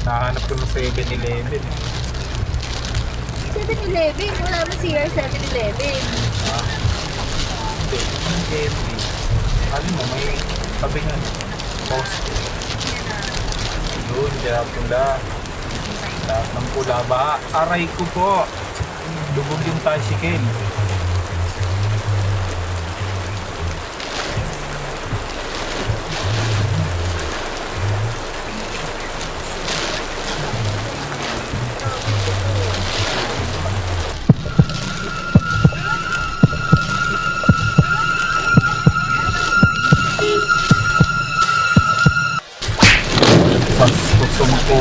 Nahanap ko ng 7-Eleven. 7-Eleven? Wala mo CR 7-Eleven. Ah, hindi. Candy. Ano mo, may tabi nga. Post. Yun, kaya pula. Lahat ng pula ba? Aray ko po. Lubog yung tricycle. Gusto mo po